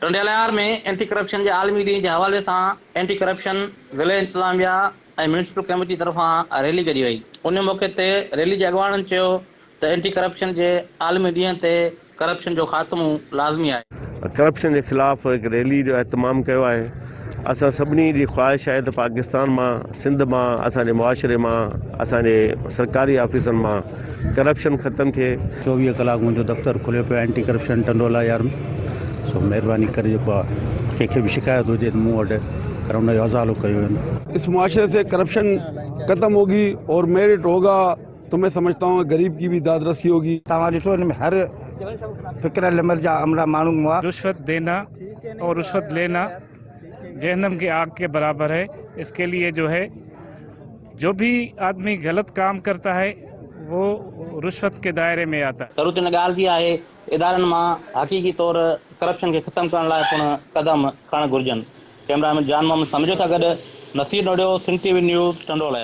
टंडियालार में anti corruption के आलमी ॾींहं के हवाले से एंटी करप्शन ज़िले इंतजामिया और म्यूनिसिपल कमेटी तरफां रैली कढी वई। उन मौके ते रैली के अगवाणनि चयो त एंटी करप्शन के आलमी ॾींहं ते करप्शन जो ख़ात्मो लाज़मी आहे। करप्शन के खिलाफ़ एक रैली जो एहतमाम किया है। असां सभिनी जी ख्वाहिश है तो पाकिस्तान में सिंध में असांजे मुआशरे में असांजे सरकारी ऑफिसनि में करप्शन ख़त्म थे। 24 कलाक मुझो दफ्तर खुले पे एंटी करप्शन टंडोला यार में। सो मेहरबानी करे जो कंहिंखे भी शिकायत हो मूँ वटि कर उन जो हज़ालो कयो वेंदो। इस मुआशरे से करप्शन खत्म होगी और मेरिट होगा तो मैं समझता हूँ गरीब की भी दादरसी होगी। तव्हां ॾिठो हिन में हर फ़िक्र लिमिट जा अमला माण्हू हुआ। रुश्वत देना और रुश्वत लेना जहन्नम की आग के बराबर है। इसके लिए जो है जो भी आदमी गलत काम करता है वो रुश्वत के दायरे में आता है। ज़रूरत इन ॻाल्हि जी आहे इदारनि मां हक़ीक़ी तौर करप्शन के ख़त्म करण लाइ पिणु क़दम खणणु घुरिजनि। कैमरामैन जान मोहम्मद समझो सां गॾु नसीर नोडियो, सिंध टीवी न्यूज़ टंडोला।